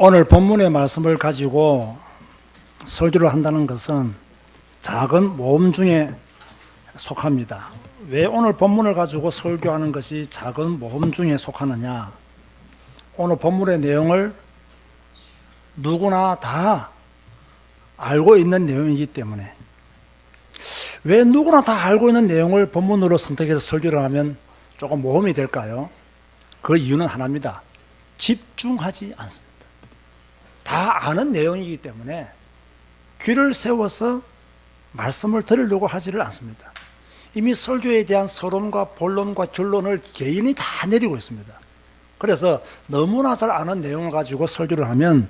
오늘 본문의 말씀을 가지고 설교를 한다는 것은 작은 모험 중에 속합니다. 왜 오늘 본문을 가지고 설교하는 것이 작은 모험 중에 속하느냐? 오늘 본문의 내용을 누구나 다 알고 있는 내용이기 때문에. 왜 누구나 다 알고 있는 내용을 본문으로 선택해서 설교를 하면 조금 모험이 될까요? 그 이유는 하나입니다. 집중하지 않습니다. 다 아는 내용이기 때문에 귀를 세워서 말씀을 들으려고 하지를 않습니다. 이미 설교에 대한 서론과 본론과 결론을 개인이 다 내리고 있습니다. 그래서 너무나 잘 아는 내용을 가지고 설교를 하면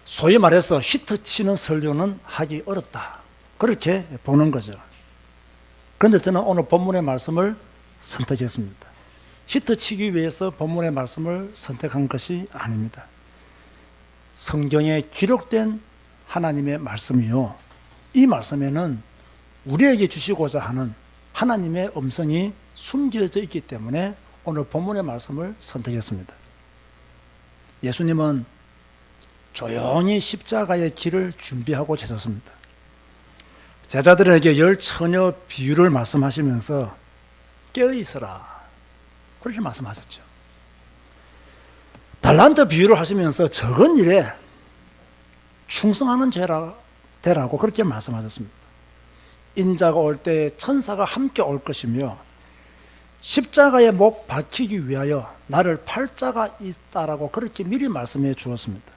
소위 말해서 히트 치는 설교는 하기 어렵다, 그렇게 보는 거죠. 그런데 저는 오늘 본문의 말씀을 선택했습니다. 히트 치기 위해서 본문의 말씀을 선택한 것이 아닙니다. 성경에 기록된 하나님의 말씀이요, 이 말씀에는 우리에게 주시고자 하는 하나님의 음성이 숨겨져 있기 때문에 오늘 본문의 말씀을 선택했습니다. 예수님은 조용히 십자가의 길을 준비하고 계셨습니다. 제자들에게 열 처녀 비유를 말씀하시면서 깨어있어라, 그렇게 말씀하셨죠. 달란트 비유를 하시면서 적은 일에 충성하는 되라고 그렇게 말씀하셨습니다. 인자가 올 때 천사가 함께 올 것이며 십자가에 못 박히기 위하여 나를 팔 자가 있다라고 그렇게 미리 말씀해 주었습니다.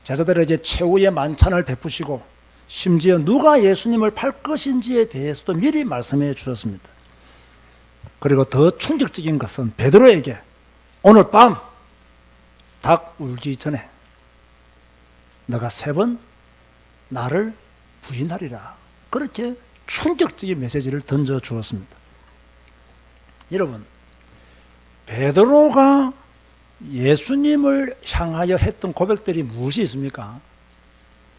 제자들에게 최후의 만찬을 베푸시고 심지어 누가 예수님을 팔 것인지에 대해서도 미리 말씀해 주셨습니다. 그리고 더 충격적인 것은 베드로에게 오늘 밤 닭 울기 전에 너가 3번 나를 부인하리라, 그렇게 충격적인 메시지를 던져 주었습니다. 여러분, 베드로가 예수님을 향하여 했던 고백들이 무엇이 있습니까?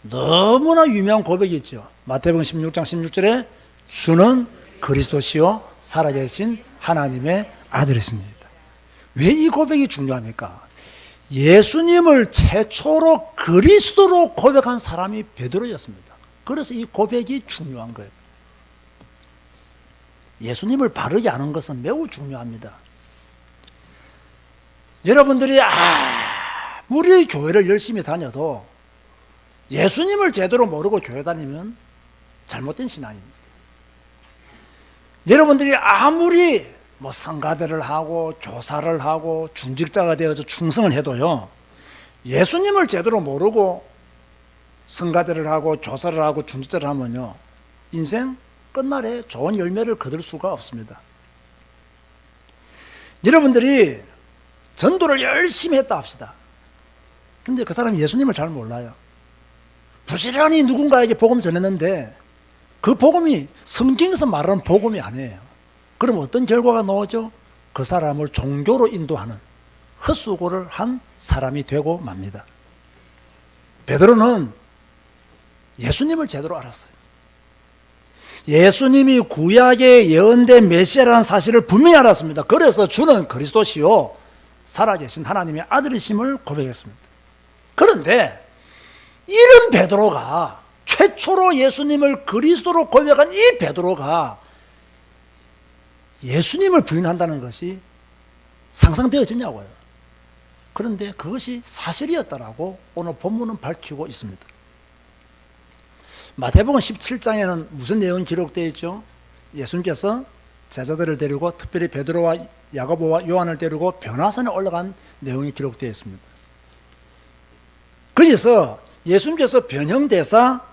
너무나 유명한 고백이 있죠. 마태복음 16장 16절에 주는 그리스도시요 살아계신 하나님의 아들이십니다. 왜 이 고백이 중요합니까? 예수님을 최초로 그리스도로 고백한 사람이 베드로였습니다. 그래서 이 고백이 중요한 거예요. 예수님을 바르게 아는 것은 매우 중요합니다. 여러분들이 아무리 교회를 열심히 다녀도 예수님을 제대로 모르고 교회 다니면 잘못된 신앙입니다. 여러분들이 아무리 성가대를 하고 교사를 하고 중직자가 되어서 충성을 해도요, 예수님을 제대로 모르고 성가대를 하고 교사를 하고 중직자를 하면요, 인생 끝날에 좋은 열매를 거둘 수가 없습니다. 여러분들이 전도를 열심히 했다 합시다. 근데 그 사람이 예수님을 잘 몰라요. 부지런히 누군가에게 복음 전했는데 그 복음이 성경에서 말하는 복음이 아니에요. 그럼 어떤 결과가 나오죠? 그 사람을 종교로 인도하는 헛수고를 한 사람이 되고 맙니다. 베드로는 예수님을 제대로 알았어요. 예수님이 구약에 예언된 메시아라는 사실을 분명히 알았습니다. 그래서 주는 그리스도시요 살아계신 하나님의 아들이심을 고백했습니다. 그런데 이런 베드로가, 최초로 예수님을 그리스도로 고백한 이 베드로가 예수님을 부인한다는 것이 상상되어지냐고요. 그런데 그것이 사실이었다라고 오늘 본문은 밝히고 있습니다. 마태복음 17장에는 무슨 내용이 기록되어 있죠? 예수님께서 제자들을 데리고, 특별히 베드로와 야고보와 요한을 데리고 변화산에 올라간 내용이 기록되어 있습니다. 거기서 예수님께서 변형대사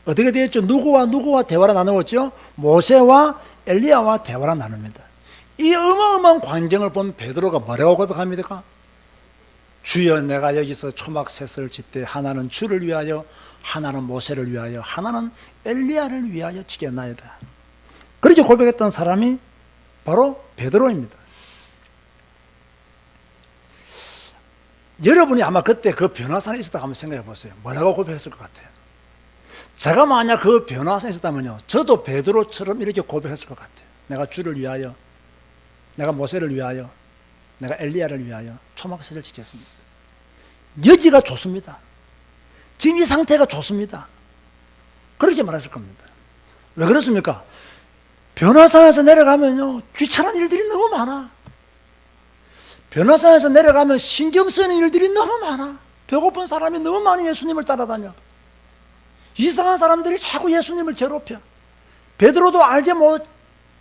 어떻게 되었죠? 누구와 대화를 나누었죠? 모세와 엘리야와 대화를 나눕니다. 이 어마어마한 광경을 본 베드로가 뭐라고 고백합니까? 주여, 내가 여기서 초막셋을 짓되 하나는 주를 위하여, 하나는 모세를 위하여, 하나는 엘리야를 위하여 지겠나이다. 그렇게 고백했던 사람이 바로 베드로입니다. 여러분이 아마 그때 그 변화산에 있었다고 한번 생각해 보세요. 뭐라고 고백했을 것 같아요? 제가 만약 그 변화산에 있었다면요, 저도 베드로처럼 이렇게 고백했을 것 같아요. 내가 주를 위하여, 내가 모세를 위하여, 내가 엘리야를 위하여 초막셋을 지켰습니다. 여기가 좋습니다. 지금 이 상태가 좋습니다. 그렇게 말했을 겁니다. 왜 그렇습니까? 변화산에서 내려가면요, 귀찮은 일들이 너무 많아. 변화산에서 내려가면 신경 쓰이는 일들이 너무 많아. 배고픈 사람이 너무 많이 예수님을 따라다녀. 이상한 사람들이 자꾸 예수님을 괴롭혀. 베드로도 알게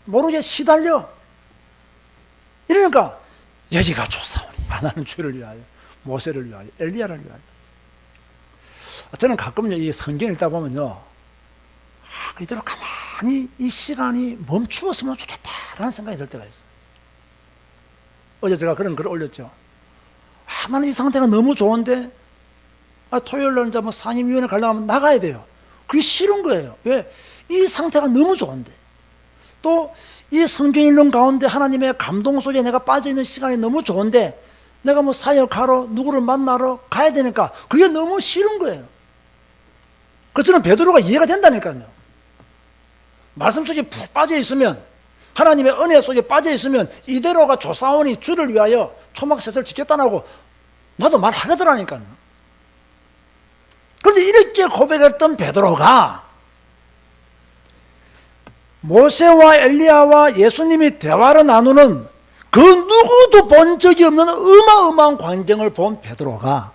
모르게 시달려. 이러니까 여기가 좋사오니 하나는 주를 위하여, 모세를 위하여, 엘리야를 위하여. 저는 가끔요 이 성경 읽다 보면요, 이대로 가만히 이 시간이 멈추었으면 좋겠다라는 생각이 들 때가 있어요. 어제 제가 그런 글을 올렸죠. 나는 이 상태가 너무 좋은데 토요일날 이제 뭐 상임위원회 가려면 나가야 돼요. 그게 싫은 거예요. 왜? 이 상태가 너무 좋은데, 또 이 성경 읽는 가운데 하나님의 감동 속에 내가 빠져있는 시간이 너무 좋은데 내가 뭐 사역하러 누구를 만나러 가야 되니까 그게 너무 싫은 거예요. 그래서 저는 베드로가 이해가 된다니까요. 말씀 속에 푹 빠져있으면, 하나님의 은혜 속에 빠져있으면 이대로가 좋사오니 주를 위하여 초막셋을 지켰다고 나도 말하거든라니까요. 그런데 이렇게 고백했던 베드로가 모세와 엘리야와 예수님이 대화를 나누는 그 누구도 본 적이 없는 어마어마한 광경을 본 베드로가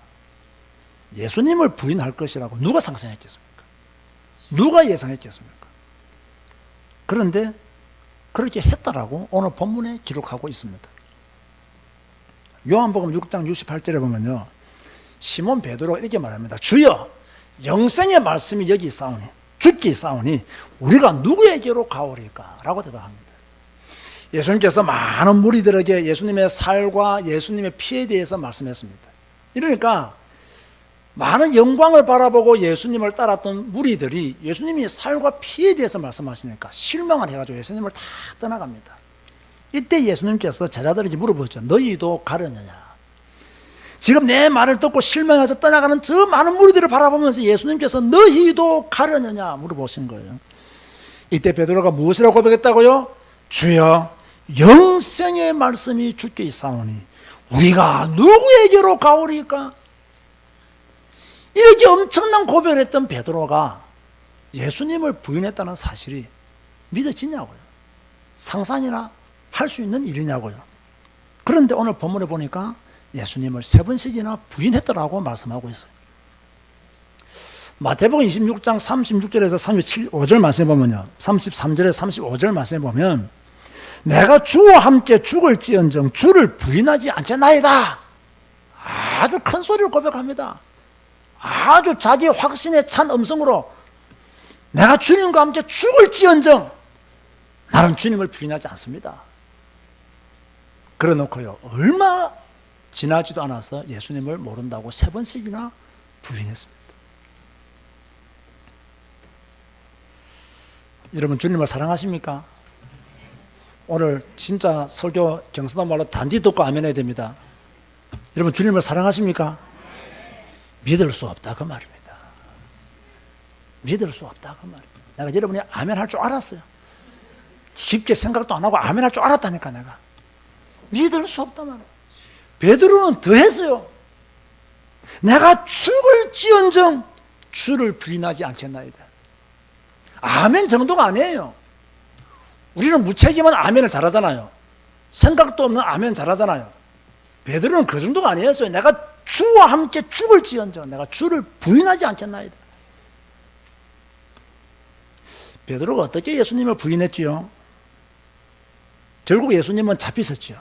예수님을 부인할 것이라고 누가 상상했겠습니까? 누가 예상했겠습니까? 그런데 그렇게 했다라고 오늘 본문에 기록하고 있습니다. 요한복음 6장 68절에 보면요, 시몬 베드로가 이렇게 말합니다. 주여, 영생의 말씀이 여기 있사오니, 주께 있사오니 우리가 누구에게로 가오리까? 라고 대답합니다. 예수님께서 많은 무리들에게 예수님의 살과 예수님의 피에 대해서 말씀했습니다. 이러니까 많은 영광을 바라보고 예수님을 따랐던 무리들이 예수님이 살과 피에 대해서 말씀하시니까 실망을 해가지고 예수님을 다 떠나갑니다. 이때 예수님께서 제자들에게 물어보셨죠. 너희도 가려느냐? 지금 내 말을 듣고 실망해서 떠나가는 저 많은 무리들을 바라보면서 예수님께서 너희도 가려느냐 물어보신 거예요. 이때 베드로가 무엇이라고 고백했다고요? 주여, 영생의 말씀이 주께 있사오니 우리가 누구에게로 가오리까? 이렇게 엄청난 고백을 했던 베드로가 예수님을 부인했다는 사실이 믿어지냐고요? 상상이나 할 수 있는 일이냐고요? 그런데 오늘 본문에 보니까 예수님을 3번씩이나 부인했더라고 말씀하고 있어요. 마태복음 26장 36절에서 35절 말씀해 보면요, 33절에서 35절 말씀해 보면 내가 주와 함께 죽을지언정 주를 부인하지 않겠나이다. 아주 큰 소리로 고백합니다. 아주 자기 확신에 찬 음성으로 내가 주님과 함께 죽을지언정 나는 주님을 부인하지 않습니다. 그래 놓고요, 얼마 지나지도 않아서 예수님을 모른다고 3번씩이나 부인했습니다. 여러분, 주님을 사랑하십니까? 오늘 진짜 설교 경선도 말로 단지 듣고 아멘 해야 됩니다. 여러분, 주님을 사랑하십니까? 믿을 수 없다 그 말입니다. 믿을 수 없다 그 말입니다. 내가 여러분이 아멘 할 줄 알았어요. 깊게 생각도 안 하고 아멘 할 줄 알았다니까. 내가 믿을 수 없다 말이에요. 베드로는 더 했어요. 내가 죽을지언정 주를 부인하지 않겠나이다. 아멘 정도가 아니에요. 우리는 무책임한 아멘을 잘하잖아요. 생각도 없는 아멘 잘하잖아요. 베드로는 그 정도가 아니었어요. 내가 주와 함께 죽을지언정 내가 주를 부인하지 않겠나이다. 베드로가 어떻게 예수님을 부인했지요? 결국 예수님은 잡히셨지요.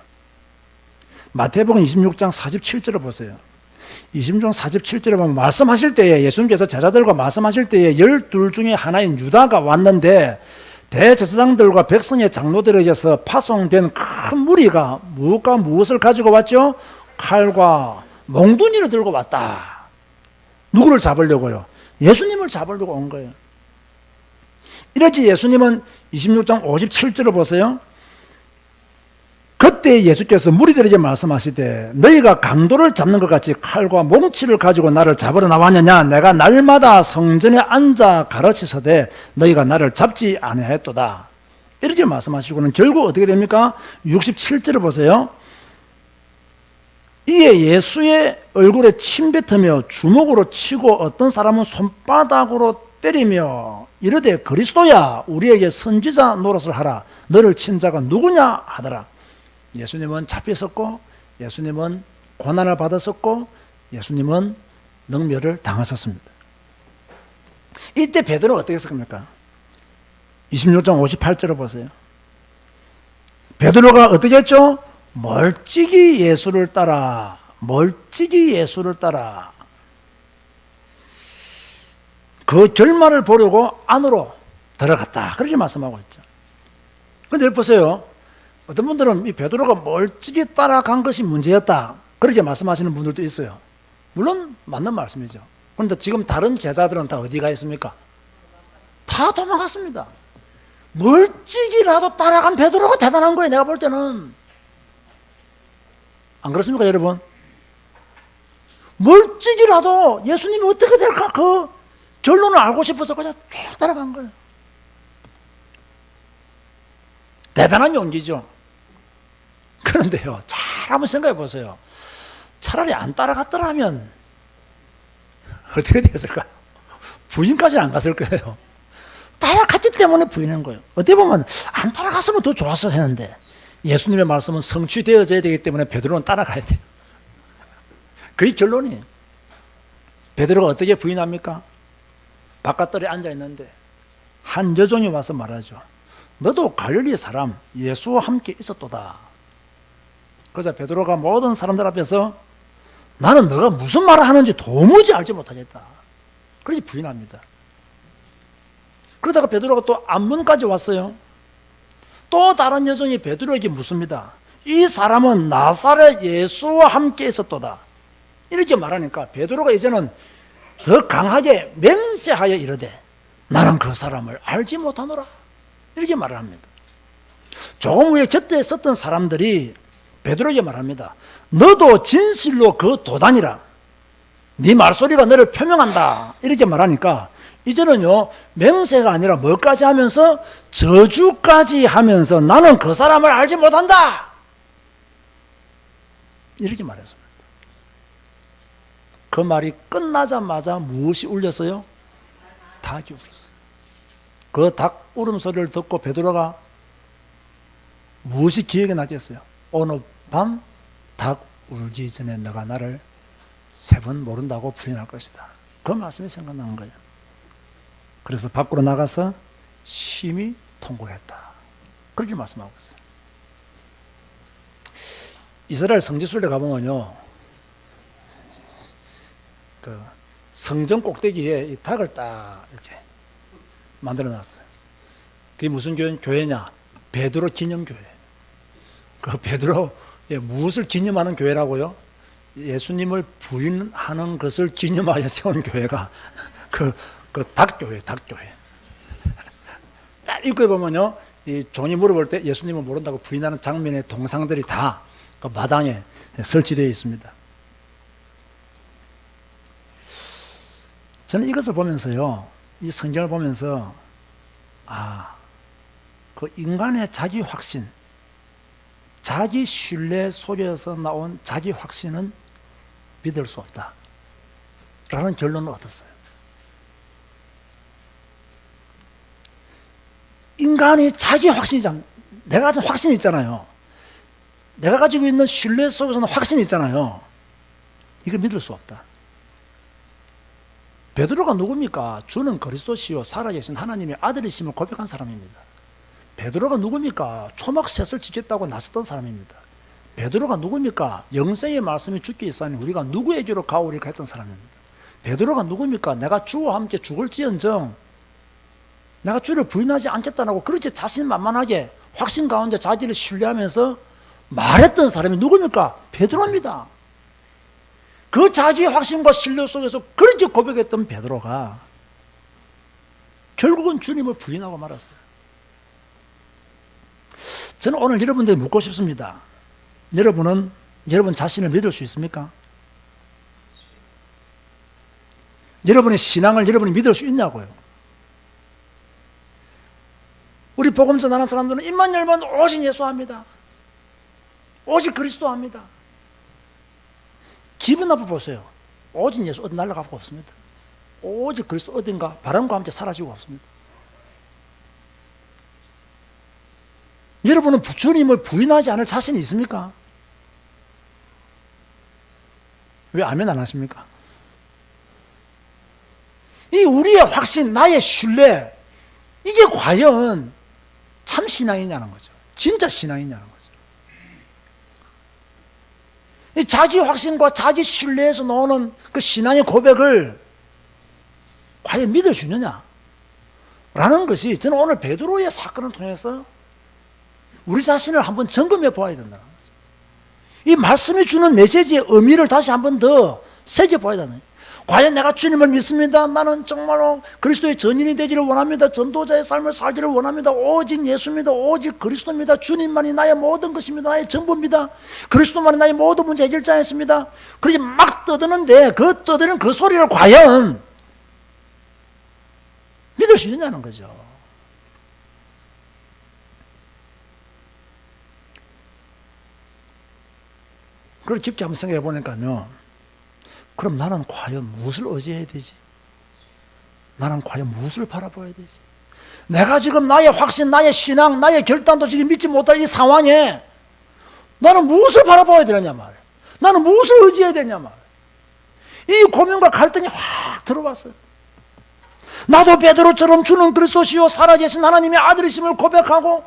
마태복음 26장 47절을 보세요. 26장 47절에 보면 말씀하실 때에 예수님께서 제자들과 말씀하실 때에 12 중에 하나인 유다가 왔는데 대제사장들과 백성의 장로들에게서 파송된 큰 무리가 무엇과 무엇을 가지고 왔죠? 칼과 몽둥이를 들고 왔다. 누구를 잡으려고요? 예수님을 잡으려고 온 거예요. 이렇게 예수님은 26장 57절을 보세요. 그때 예수께서 무리들에게 말씀하시되 너희가 강도를 잡는 것 같이 칼과 몽치를 가지고 나를 잡으러 나왔느냐? 내가 날마다 성전에 앉아 가르치서되 너희가 나를 잡지 아니하였도다. 이렇게 말씀하시고는 결국 어떻게 됩니까? 67절을 보세요. 이에 예수의 얼굴에 침 뱉으며 주먹으로 치고 어떤 사람은 손바닥으로 때리며 이르되 그리스도야 우리에게 선지자 노릇을 하라. 너를 친 자가 누구냐 하더라. 예수님은 잡혔었고 예수님은 고난을 받았었고 예수님은 능멸을 당하셨습니다. 이때 베드로가 어떻게 했습니까? 26장 58절을 보세요. 베드로가 어떻게 했죠? 멀찍이 예수를 따라 멀찍이 예수를 따라 그 결말을 보려고 안으로 들어갔다. 그렇게 말씀하고 있죠. 그런데 보세요. 어떤 분들은 이 베드로가 멀찍이 따라간 것이 문제였다. 그렇게 말씀하시는 분들도 있어요. 물론 맞는 말씀이죠. 그런데 지금 다른 제자들은 다 어디 가 있습니까? 다 도망갔습니다. 멀찍이라도 따라간 베드로가 대단한 거예요. 내가 볼 때는. 안 그렇습니까, 여러분? 멀찍이라도 예수님이 어떻게 될까 그 결론을 알고 싶어서 그냥 쭉 따라간 거예요. 대단한 용기죠. 그런데요, 잘 한번 생각해 보세요. 차라리 안 따라갔더라면 어떻게 됐을까요? 부인까지는 안 갔을 거예요. 따라갔기 때문에 부인한 거예요. 어떻게 보면 안 따라갔으면 더 좋았을 텐데 예수님의 말씀은 성취되어져야 되기 때문에 베드로는 따라가야 돼요. 그게 결론이에요. 베드로가 어떻게 부인합니까? 바깥들에 앉아 있는데 한 여종이 와서 말하죠. 너도 갈릴리 사람 예수와 함께 있었도다. 그래서 베드로가 모든 사람들 앞에서 나는 너가 무슨 말을 하는지 도무지 알지 못하겠다. 그렇게 부인합니다. 그러다가 베드로가 또 안문까지 왔어요. 또 다른 여종이 베드로에게 묻습니다. 이 사람은 나사렛 예수와 함께 있었도다. 이렇게 말하니까 베드로가 이제는 더 강하게 맹세하여 이르되 나는 그 사람을 알지 못하노라. 이렇게 말을 합니다. 조금 후에 곁에 있었던 사람들이 베드로에게 말합니다. 너도 진실로 그 도단이라. 네 말소리가 너를 표명한다. 이렇게 말하니까 이제는요 맹세가 아니라 뭐까지 하면서 저주까지 하면서 나는 그 사람을 알지 못한다. 이렇게 말했습니다. 그 말이 끝나자마자 무엇이 울렸어요? 닭이 울었어요. 그 닭 울음소리를 듣고 베드로가 무엇이 기억에 나겠어요? 오늘 밤 닭 울기 전에 너가 나를 3번 모른다고 부인할 것이다. 그 말씀이 생각나는 거예요. 그래서 밖으로 나가서 심히 통곡했다. 그렇게 말씀하고 있어요. 이스라엘 성지순례 가보면요, 그 성전 꼭대기에 이 닭을 딱 이렇게 만들어 놨어요. 그게 무슨 교회냐? 베드로 기념교회. 그 베드로의 무엇을 기념하는 교회라고요? 예수님을 부인하는 것을 기념하여 세운 교회가 그 닭교회, 닭교회. 딱 입구에 보면요, 이 종이 물어볼 때 예수님을 모른다고 부인하는 장면의 동상들이 다 그 마당에 설치되어 있습니다. 저는 이것을 보면서요, 이 성경을 보면서 그 인간의 자기 확신, 자기 신뢰 속에서 나온 자기 확신은 믿을 수 없다 라는 결론을 얻었어요. 인간이 자기 확신이잖아요. 내가 가진 확신이 있잖아요. 내가 가지고 있는 신뢰 속에서는 확신이 있잖아요. 이걸 믿을 수 없다. 베드로가 누굽니까? 주는 그리스도시요 살아계신 하나님의 아들이심을 고백한 사람입니다. 베드로가 누굽니까? 초막셋을 지켰다고 나섰던 사람입니다. 베드로가 누굽니까? 영생의 말씀이 주께 있사니 우리가 누구에게로 가오리까 했던 사람입니다. 베드로가 누굽니까? 내가 주와 함께 죽을지언정 내가 주를 부인하지 않겠다라고 그렇게 자신만만하게 확신 가운데 자기를 신뢰하면서 말했던 사람이 누굽니까? 베드로입니다. 그 자기 확신과 신뢰 속에서 그렇게 고백했던 베드로가 결국은 주님을 부인하고 말았어요. 저는 오늘 여러분들이 묻고 싶습니다. 여러분은 여러분 자신을 믿을 수 있습니까? 여러분의 신앙을 여러분이 믿을 수 있냐고요. 우리 복음 전하는 사람들은 입만 열면 오직 예수 합니다. 오직 그리스도 합니다. 기분 나빠 보세요. 오직 예수 어디 날아가고 없습니다. 오직 그리스도 어딘가 바람과 함께 사라지고 없습니다. 여러분은 주님을 부인하지 않을 자신이 있습니까? 왜 아멘 안 하십니까? 이 우리의 확신, 나의 신뢰, 이게 과연 참 신앙이냐는 거죠. 진짜 신앙이냐는 거죠. 이 자기 확신과 자기 신뢰에서 나오는 그 신앙의 고백을 과연 믿어주느냐? 라는 것이 저는 오늘 베드로의 사건을 통해서 우리 자신을 한번 점검해 보아야 된다는 거죠. 이 말씀이 주는 메시지의 의미를 다시 한번 더 새겨보아야 된다는 거죠. 과연 내가 주님을 믿습니다. 나는 정말로 그리스도의 전인이 되기를 원합니다. 전도자의 삶을 살기를 원합니다. 오직 예수입니다. 오직 그리스도입니다. 주님만이 나의 모든 것입니다. 나의 전부입니다. 그리스도만이 나의 모든 문제 해결자였습니다. 그렇게 막 떠드는데 그 떠드는 그 소리를 과연 믿을 수 있느냐는 거죠. 그걸 깊게 한번 생각해 보니까요. 그럼 나는 과연 무엇을 의지해야 되지? 나는 과연 무엇을 바라봐야 되지? 내가 지금 나의 확신, 나의 신앙, 나의 결단도 지금 믿지 못할 이 상황에 나는 무엇을 바라봐야 되느냐 말이에요. 나는 무엇을 의지해야 되냐 말이에요. 이 고민과 갈등이 확 들어왔어요. 나도 베드로처럼 주는 그리스도시요 살아계신 하나님의 아들이심을 고백하고,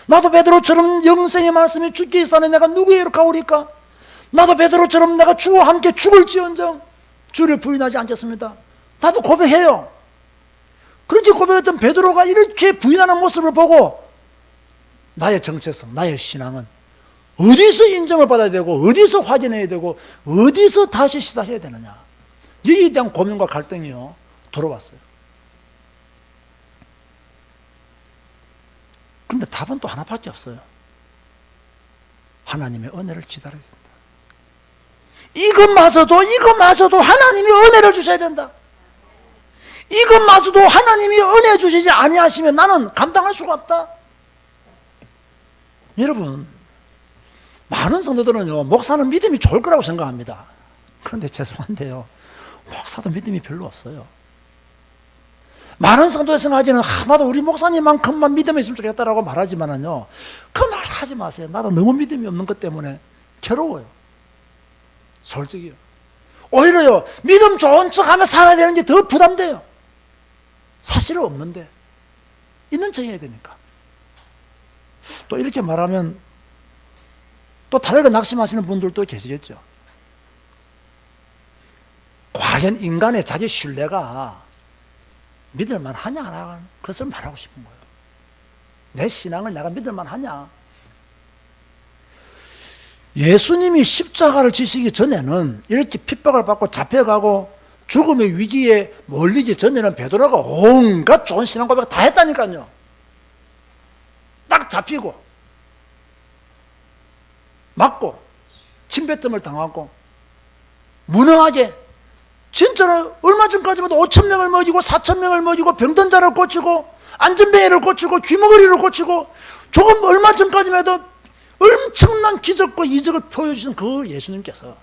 나도 베드로처럼 영생의 말씀이 주께 있사는 내가 누구에 이룩하오리까? 나도 베드로처럼 내가 주와 함께 죽을지언정 주를 부인하지 않겠습니다. 나도 고백해요. 그렇게 고백했던 베드로가 이렇게 부인하는 모습을 보고 나의 정체성, 나의 신앙은 어디서 인정을 받아야 되고 어디서 확인해야 되고 어디서 다시 시사해야 되느냐, 여기에 대한 고민과 갈등이요 들어왔어요. 그런데 답은 또 하나밖에 없어요. 하나님의 은혜를 기다려야 된다. 이것마저도 하나님이 은혜를 주셔야 된다. 이것마저도 하나님이 은혜 주시지 아니하시면 나는 감당할 수가 없다. 여러분, 많은 성도들은요 목사는 믿음이 좋을 거라고 생각합니다. 그런데 죄송한데요, 목사도 믿음이 별로 없어요. 많은 성도들 생각하기는 나도 우리 목사님만큼만 믿음이 있으면 좋겠다라고 말하지만은요, 그 말 하지 마세요. 나도 너무 믿음이 없는 것 때문에 괴로워요. 솔직히요. 오히려요, 믿음 좋은 척 하며 살아야 되는 게 더 부담돼요. 사실은 없는데 있는 척 해야 되니까. 또 이렇게 말하면 또 다르게 낙심하시는 분들도 계시겠죠. 과연 인간의 자기 신뢰가 믿을만 하냐라는 것을 말하고 싶은 거예요. 내 신앙을 내가 믿을만 하냐. 예수님이 십자가를 지시기 전에는, 이렇게 핍박을 받고 잡혀가고 죽음의 위기에 몰리기 전에는 베드로가 온갖 좋은 신앙 고백 다 했다니까요. 딱 잡히고 맞고 침뱉음을 당하고 무능하게, 진짜로 얼마 전까지만 해도 5,000명을 먹이고 4,000명을 먹이고 병든 자를 고치고 안전뱅이를 고치고 귀머거리를 고치고, 조금 얼마 전까지만 해도 엄청난 기적과 이적을 보여주신 그 예수님께서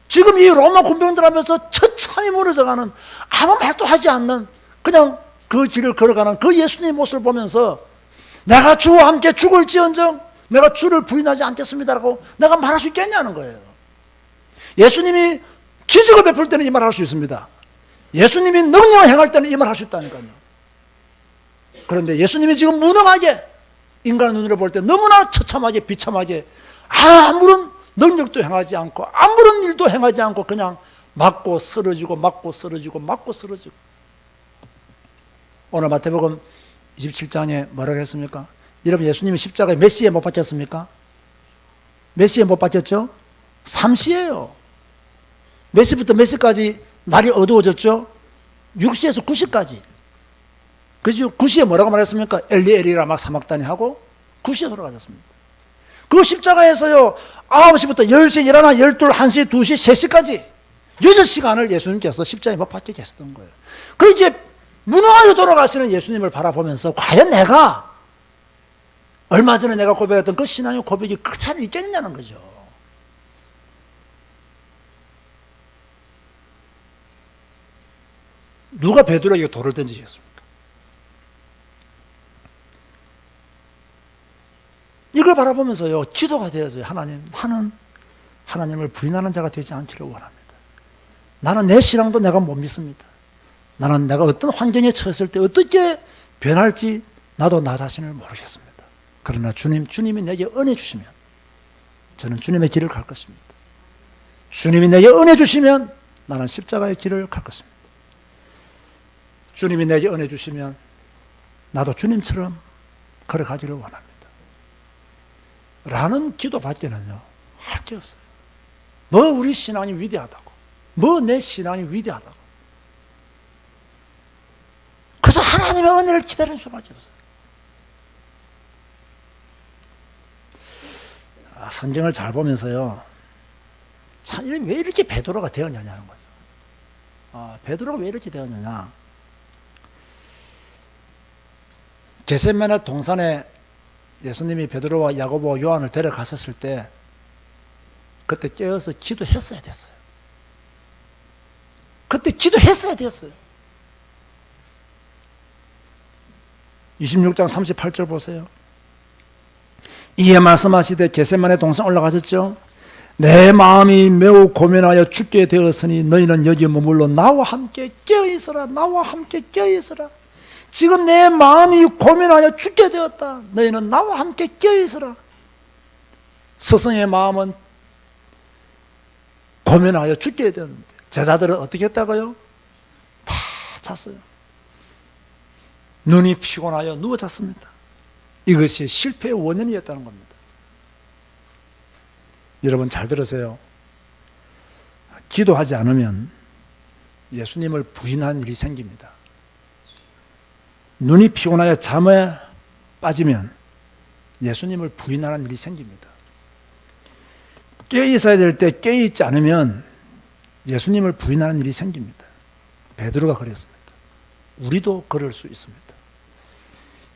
지금 이 로마 군병들 하면서 처참히 무너져가는, 아무 말도 하지 않는 그냥 그 길을 걸어가는 그 예수님의 모습을 보면서 내가 주와 함께 죽을지언정 내가 주를 부인하지 않겠습니다라고 내가 말할 수 있겠냐는 거예요. 예수님이 기적을 베풀 때는 이 말 할 수 있습니다. 예수님이 능력을 행할 때는 이 말 할 수 있다니까요. 그런데 예수님이 지금 무능하게 인간의 눈으로 볼 때 너무나 처참하게 비참하게 아무런 능력도 행하지 않고 아무런 일도 행하지 않고 그냥 맞고 쓰러지고 맞고 쓰러지고 맞고 쓰러지고. 오늘 마태복음 27장에 뭐라고 했습니까? 여러분, 예수님이 십자가에 몇 시에 못 박혔습니까? 몇 시에 못 박혔죠? 3시예요. 몇 시부터 몇 시까지 날이 어두워졌죠? 6시에서 9시까지. 그죠? 9시에 뭐라고 말했습니까? 엘리 엘리라 막 사막다니 하고 9시에 돌아가셨습니다. 그 십자가에서요 9시부터 10시, 11, 12, 1시, 2시, 3시까지 6시간을 예수님께서 십자가에 못 박혀 계셨던 거예요. 그렇게 무능하게 돌아가시는 예수님을 바라보면서 과연 내가 얼마 전에 내가 고백했던 그 신앙의 고백이 그대로 있겠느냐는 거죠. 누가 베드로에게 돌을 던지겠습니까? 이걸 바라보면서요, 기도가 되어서요, 하나님, 나는 하나님을 부인하는 자가 되지 않기를 원합니다. 나는 내 신앙도 내가 못 믿습니다. 나는 내가 어떤 환경에 처했을 때 어떻게 변할지 나도 나 자신을 모르겠습니다. 그러나 주님이 내게 은혜 주시면 저는 주님의 길을 갈 것입니다. 주님이 내게 은혜 주시면 나는 십자가의 길을 갈 것입니다. 주님이 내게 은혜 주시면 나도 주님처럼 걸어가기를 원합니다. 라는 기도밖에는요, 할 게 없어요. 뭐 우리 신앙이 위대하다고, 뭐 내 신앙이 위대하다고. 그래서 하나님의 은혜를 기다리는 수밖에 없어요. 성경을 잘 보면서요, 참, 왜 이렇게 베드로가 되었느냐는 거죠. 베드로가 왜 이렇게 되었느냐. 겟세마네 동산에 예수님이 베드로와 야고보와 요한을 데려갔었을 때 그때 깨어서 기도했어야 됐어요. 그때 기도했어야 됐어요. 26장 38절 보세요. 이에 말씀하시되 겟세마네 동산 올라가셨죠. 내 마음이 매우 고민하여 죽게 되었으니 너희는 여기 머물러 나와 함께 깨어있으라. 나와 함께 깨어있으라. 지금 내 마음이 고민하여 죽게 되었다. 너희는 나와 함께 깨어있으라. 스승의 마음은 고민하여 죽게 되었는데 제자들은 어떻게 했다고요? 다 잤어요. 눈이 피곤하여 누워 잤습니다. 이것이 실패의 원인이었다는 겁니다. 여러분 잘 들으세요. 기도하지 않으면 예수님을 부인한 일이 생깁니다. 눈이 피곤하여 잠에 빠지면 예수님을 부인하는 일이 생깁니다. 깨어있어야 될 때 깨어있지 않으면 예수님을 부인하는 일이 생깁니다. 베드로가 그랬습니다. 우리도 그럴 수 있습니다.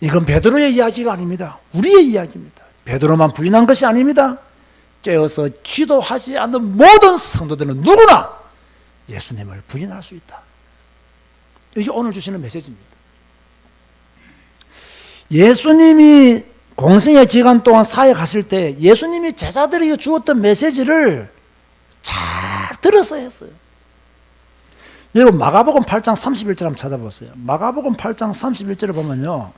이건 베드로의 이야기가 아닙니다. 우리의 이야기입니다. 베드로만 부인한 것이 아닙니다. 깨어서 기도하지 않는 모든 성도들은 누구나 예수님을 부인할 수 있다. 이게 오늘 주시는 메시지입니다. 예수님이 공생의 기간 동안 사역하실 때 예수님이 제자들에게 주었던 메시지를 잘 들어서 했어요. 여러분 마가복음 8장 31절 한번 찾아보세요. 마가복음 8장 31절을 보면요,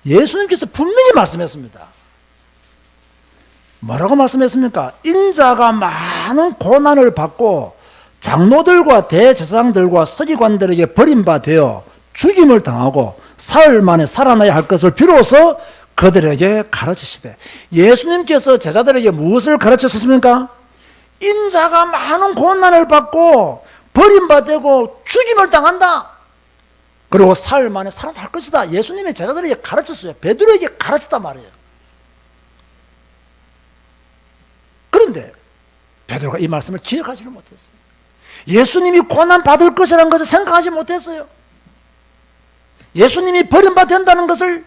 예수님께서 분명히 말씀했습니다. 뭐라고 말씀했습니까? 인자가 많은 고난을 받고 장로들과 대제사장들과 서기관들에게 버림받아 죽임을 당하고 사흘 만에 살아나야 할 것을 비로소 그들에게 가르치시되, 예수님께서 제자들에게 무엇을 가르쳤습니까? 인자가 많은 고난을 받고 버림받고 죽임을 당한다. 그리고 사흘 만에 살아날 것이다. 예수님의 제자들에게 가르쳤어요. 베드로에게 가르쳤단 말이에요. 그런데 베드로가 이 말씀을 기억하지를 못했어요. 예수님이 고난 받을 것이라는 것을 생각하지 못했어요. 예수님이 버림받는다는 것을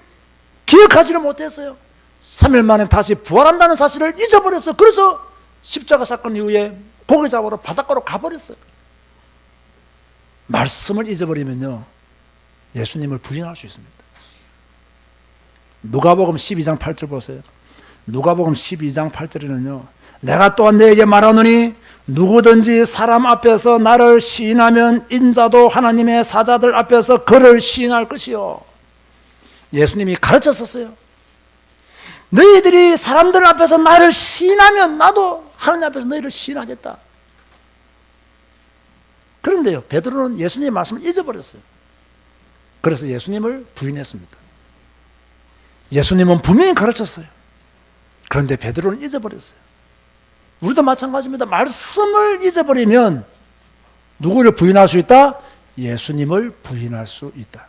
기억하지를 못했어요. 3일 만에 다시 부활한다는 사실을 잊어버렸어요. 그래서 십자가 사건 이후에 고기 잡으러 바닷가로 가버렸어요. 말씀을 잊어버리면요, 예수님을 부인할 수 있습니다. 누가복음 12장 8절 보세요. 누가복음 12장 8절에는요, 내가 또한 너에게 말하노니 누구든지 사람 앞에서 나를 시인하면 인자도 하나님의 사자들 앞에서 그를 시인할 것이요. 예수님이 가르쳤었어요. 너희들이 사람들 앞에서 나를 시인하면 나도 하나님 앞에서 너희를 시인하겠다. 그런데요, 베드로는 예수님의 말씀을 잊어버렸어요. 그래서 예수님을 부인했습니다. 예수님은 분명히 가르쳤어요. 그런데 베드로는 잊어버렸어요. 우리도 마찬가지입니다. 말씀을 잊어버리면 누구를 부인할 수 있다? 예수님을 부인할 수 있다.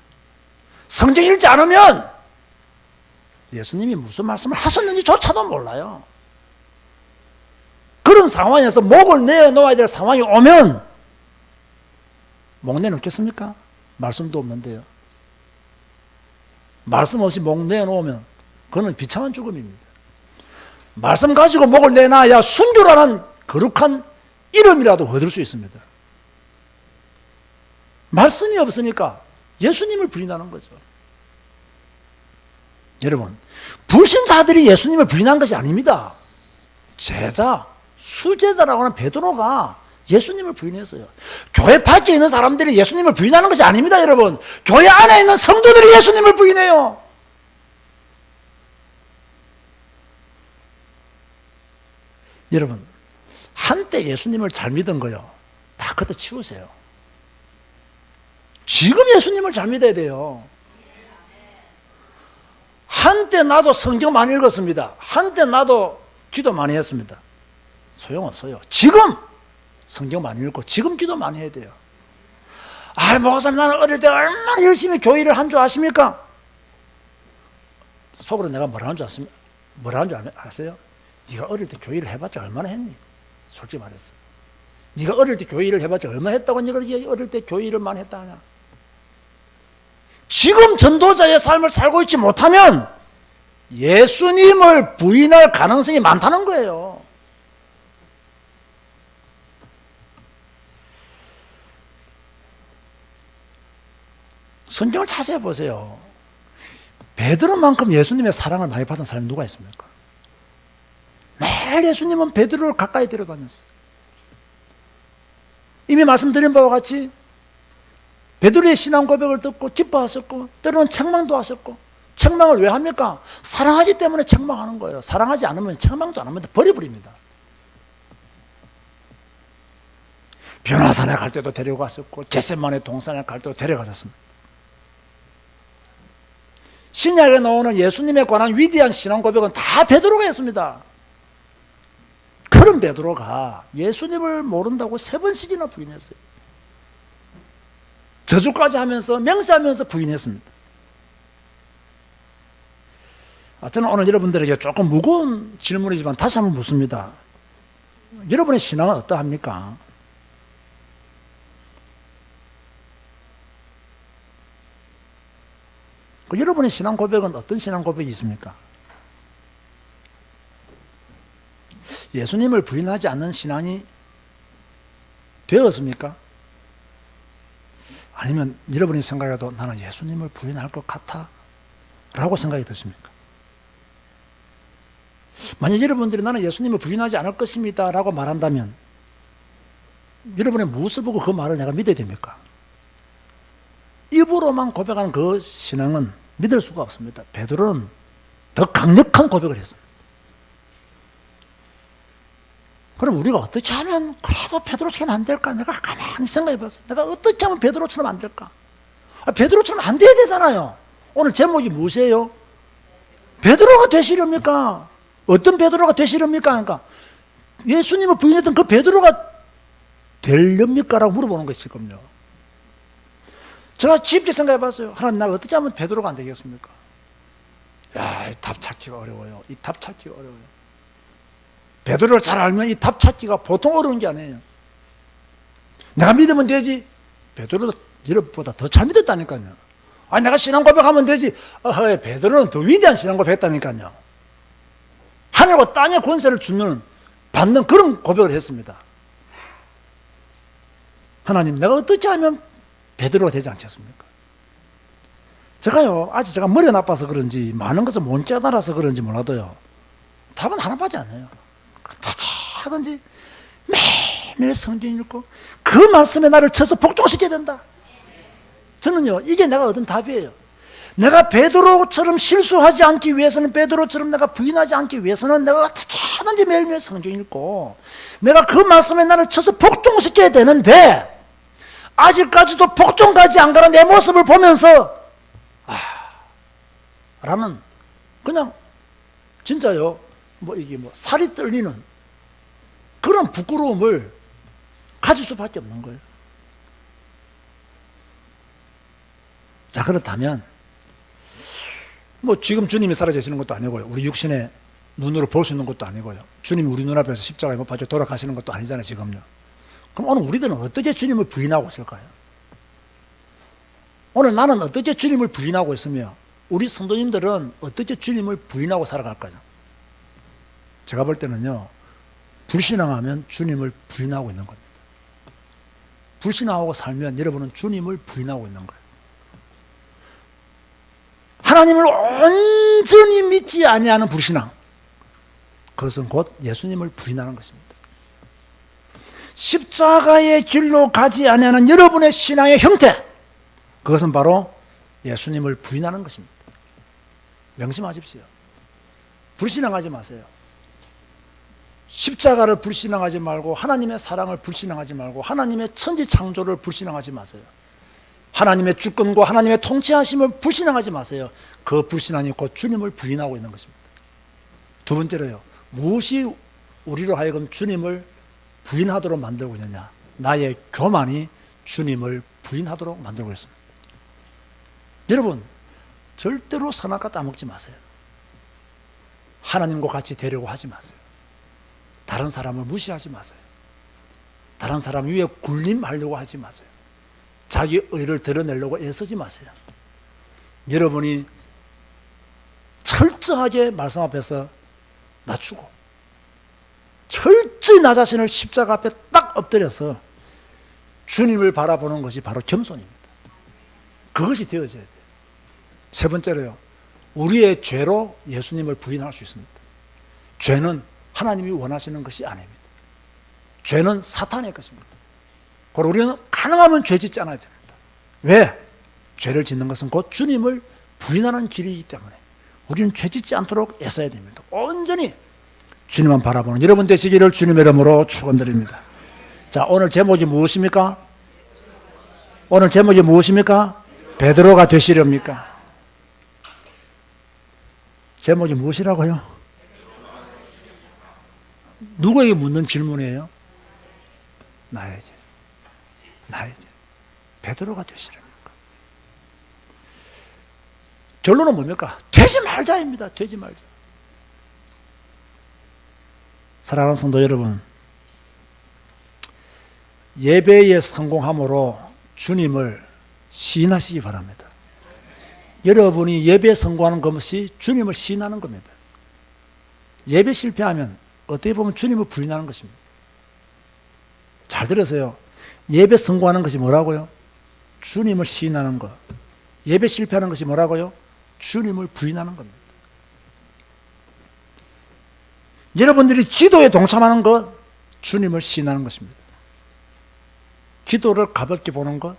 성경 읽지 않으면 예수님이 무슨 말씀을 하셨는지조차도 몰라요. 그런 상황에서 목을 내어놓아야 될 상황이 오면 목 내놓겠습니까? 말씀도 없는데요. 말씀 없이 목 내놓으면 그건 비참한 죽음입니다. 말씀 가지고 목을 내놔야 순교라는 거룩한 이름이라도 얻을 수 있습니다. 말씀이 없으니까 예수님을 부인하는 거죠. 여러분, 불신자들이 예수님을 부인한 것이 아닙니다. 제자, 수제자라고 하는 베드로가 예수님을 부인했어요. 교회 밖에 있는 사람들이 예수님을 부인하는 것이 아닙니다, 여러분. 교회 안에 있는 성도들이 예수님을 부인해요. 여러분, 한때 예수님을 잘 믿은 거요, 다 그때 치우세요. 지금 예수님을 잘 믿어야 돼요. 한때 나도 성경 많이 읽었습니다. 한때 나도 기도 많이 했습니다. 소용없어요. 지금 성경 많이 읽고 지금 기도 많이 해야 돼요. 아, 목사님, 나는 어릴 때 얼마나 열심히 교회를 한 줄 아십니까? 속으로 내가 뭐라는 줄 아십니까? 뭐라는 줄 아세요? 네가 어릴 때 교회를 해봤자 얼마나 했니? 솔직히 말했어. 네가 어릴 때 교회를 해봤자 얼마나 했다고 네가 어릴 때 교회를 많이 했다 하냐? 지금 전도자의 삶을 살고 있지 못하면 예수님을 부인할 가능성이 많다는 거예요. 성경을 자세히 보세요. 베드로만큼 예수님의 사랑을 많이 받은 사람이 누가 있습니까? 매일 예수님은 베드로를 가까이 데려다녔어요. 이미 말씀드린 바와 같이 베드로의 신앙 고백을 듣고 기뻐하셨고, 때로는 책망도 하셨고. 책망을 왜 합니까? 사랑하기 때문에 책망하는 거예요. 사랑하지 않으면 책망도 안 합니다. 버려버립니다. 변화산에 갈 때도 데려갔었고, 겟세마네 동산에 갈 때도 데려가셨습니다. 신약에 나오는 예수님에 관한 위대한 신앙 고백은 다 베드로가 했습니다. 그런 베드로가 예수님을 모른다고 3번씩이나 부인했어요. 저주까지 하면서 맹세하면서 부인했습니다. 저는 오늘 여러분들에게 조금 무거운 질문이지만 다시 한번 묻습니다. 여러분의 신앙은 어떠합니까? 여러분의 신앙 고백은 어떤 신앙 고백이 있습니까? 예수님을 부인하지 않는 신앙이 되었습니까? 아니면 여러분이 생각해도 나는 예수님을 부인할 것 같아 라고 생각이 드십니까? 만약 여러분들이 나는 예수님을 부인하지 않을 것입니다 라고 말한다면 여러분의 무엇을 보고 그 말을 내가 믿어야 됩니까? 입으로만 고백하는 그 신앙은 믿을 수가 없습니다. 베드로는 더 강력한 고백을 했습니다. 그럼 우리가 어떻게 하면 그래도 베드로처럼 안 될까? 내가 가만히 생각해 봤어요. 내가 어떻게 하면 베드로처럼 안 될까? 베드로처럼 안 돼야 되잖아요. 오늘 제목이 무엇이에요? 베드로가 되시렵니까? 어떤 베드로가 되시렵니까? 그러니까 예수님을 부인했던 그 베드로가 되렵니까? 라고 물어보는 것이 지금요. 제가 깊게 생각해 봤어요. 하나님, 나가 어떻게 하면 베드로가 안 되겠습니까? 야, 이 답 찾기가 어려워요. 이 답 찾기가 어려워요. 베드로를 잘 알면 이 답 찾기가 보통 어려운 게 아니에요. 내가 믿으면 되지. 베드로도 여러분보다 더 잘 믿었다니까요. 내가 신앙 고백하면 되지. 베드로는 더 위대한 신앙 고백했다니까요. 하늘과 땅의 권세를 받는 그런 고백을 했습니다. 하나님, 내가 어떻게 하면 베드로가 되지 않겠습니까? 아직 제가 머리가 나빠서 그런지 많은 것을 못 깨달아서 그런지 몰라도요, 답은 하나밖에 안 해요. 어떻게 하든지 매일매일 성경 읽고 그 말씀에 나를 쳐서 복종시켜야 된다. 저는요, 이게 내가 얻은 답이에요. 내가 베드로처럼 실수하지 않기 위해서는, 베드로처럼 내가 부인하지 않기 위해서는 내가 어떻게 하든지 매일매일 성경 읽고 내가 그 말씀에 나를 쳐서 복종시켜야 되는데, 아직까지도 복종까지 안 가는 내 모습을 보면서 라는, 그냥 진짜요, 이게 살이 떨리는 그런 부끄러움을 가질 수밖에 없는 거예요. 자, 그렇다면 지금 주님이 살아계시는 것도 아니고요, 우리 육신의 눈으로 볼 수 있는 것도 아니고요, 주님이 우리 눈앞에서 십자가에 못 박혀 돌아가시는 것도 아니잖아요, 지금요. 그럼 오늘 우리들은 어떻게 주님을 부인하고 있을까요? 오늘 나는 어떻게 주님을 부인하고 있으며 우리 성도님들은 어떻게 주님을 부인하고 살아갈까요? 제가 볼 때는요, 불신앙하면 주님을 부인하고 있는 겁니다. 불신하고 살면 여러분은 주님을 부인하고 있는 거예요. 하나님을 온전히 믿지 아니하는 불신앙, 그것은 곧 예수님을 부인하는 것입니다. 십자가의 길로 가지 아니하는 여러분의 신앙의 형태, 그것은 바로 예수님을 부인하는 것입니다. 명심하십시오. 불신앙하지 마세요. 십자가를 불신앙하지 말고, 하나님의 사랑을 불신앙하지 말고, 하나님의 천지 창조를 불신앙하지 마세요. 하나님의 주권과 하나님의 통치하심을 불신앙하지 마세요. 그 불신앙이 곧 주님을 부인하고 있는 것입니다. 두 번째로요, 무엇이 우리로 하여금 주님을 부인하도록 만들고 있느냐? 나의 교만이 주님을 부인하도록 만들고 있습니다. 여러분, 절대로 선악과 따먹지 마세요. 하나님과 같이 되려고 하지 마세요. 다른 사람을 무시하지 마세요. 다른 사람 위에 군림하려고 하지 마세요. 자기 의를 드러내려고 애쓰지 마세요. 여러분이 철저하게 말씀 앞에서 낮추고 철저히 나 자신을 십자가 앞에 딱 엎드려서 주님을 바라보는 것이 바로 겸손입니다. 그것이 되어져야 돼요. 세 번째로요, 우리의 죄로 예수님을 부인할 수 있습니다. 죄는 하나님이 원하시는 것이 아닙니다. 죄는 사탄의 것입니다. 그리고 우리는 가능하면 죄 짓지 않아야 됩니다. 왜? 죄를 짓는 것은 곧 주님을 부인하는 길이기 때문에 우리는 죄 짓지 않도록 애써야 됩니다. 온전히 주님만 바라보는 여러분 되시기를 주님의 이름으로 축원드립니다. 자, 오늘 제목이 무엇입니까? 오늘 제목이 무엇입니까? 베드로가 되시렵니까? 제목이 무엇이라고요? 누구에게 묻는 질문이에요? 나에게. 베드로가 되시렵니까? 결론은 뭡니까? 되지 말자입니다. 되지 말자. 사랑하는 성도 여러분, 예배에 성공함으로 주님을 시인하시기 바랍니다. 여러분이 예배에 성공하는 것이 주님을 시인하는 겁니다. 예배 실패하면 어떻게 보면 주님을 부인하는 것입니다. 잘 들으세요. 예배 성공하는 것이 뭐라고요? 주님을 시인하는 것. 예배 실패하는 것이 뭐라고요? 주님을 부인하는 겁니다. 여러분들이 기도에 동참하는 것, 주님을 시인하는 것입니다. 기도를 가볍게 보는 것,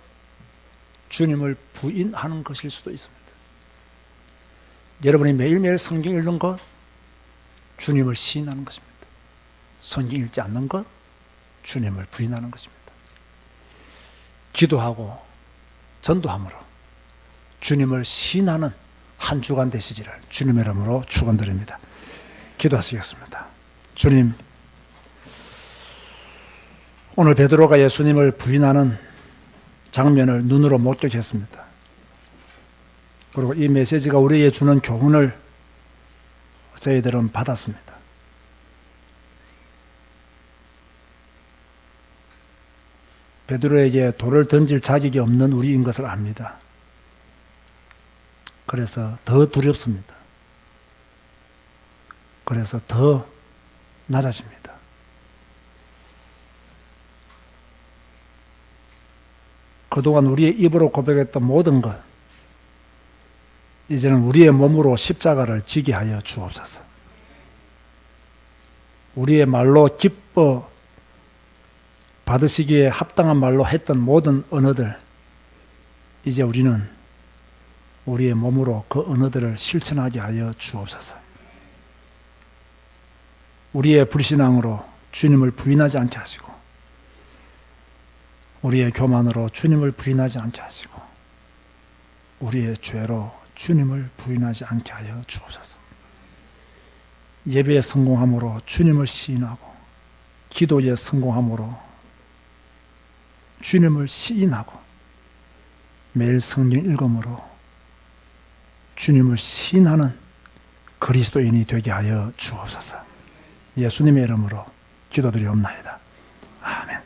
주님을 부인하는 것일 수도 있습니다. 여러분이 매일매일 성경 읽는 것, 주님을 시인하는 것입니다. 성경 읽지 않는 것, 주님을 부인하는 것입니다. 기도하고 전도함으로 주님을 시인하는 한 주간 되시기를 주님의 이름으로 축원드립니다. 기도하시겠습니다. 주님, 오늘 베드로가 예수님을 부인하는 장면을 눈으로 목격했습니다. 그리고 이 메시지가 우리에게 주는 교훈을 저희들은 받았습니다. 베드로에게 돌을 던질 자격이 없는 우리인 것을 압니다. 그래서 더 두렵습니다. 그래서 더 낮아집니다. 그동안 우리의 입으로 고백했던 모든 것, 이제는 우리의 몸으로 십자가를 지게 하여 주옵소서. 우리의 말로 기뻐 받으시기에 합당한 말로 했던 모든 언어들, 이제 우리는 우리의 몸으로 그 언어들을 실천하게 하여 주옵소서. 우리의 불신앙으로 주님을 부인하지 않게 하시고, 우리의 교만으로 주님을 부인하지 않게 하시고, 우리의 죄로 주님을 부인하지 않게 하여 주옵소서. 예배에 성공함으로 주님을 시인하고, 기도에 성공함으로 주님을 시인하고, 매일 성경 읽음으로 주님을 시인하는 그리스도인이 되게 하여 주옵소서. 예수님의 이름으로 기도드리옵나이다. 아멘.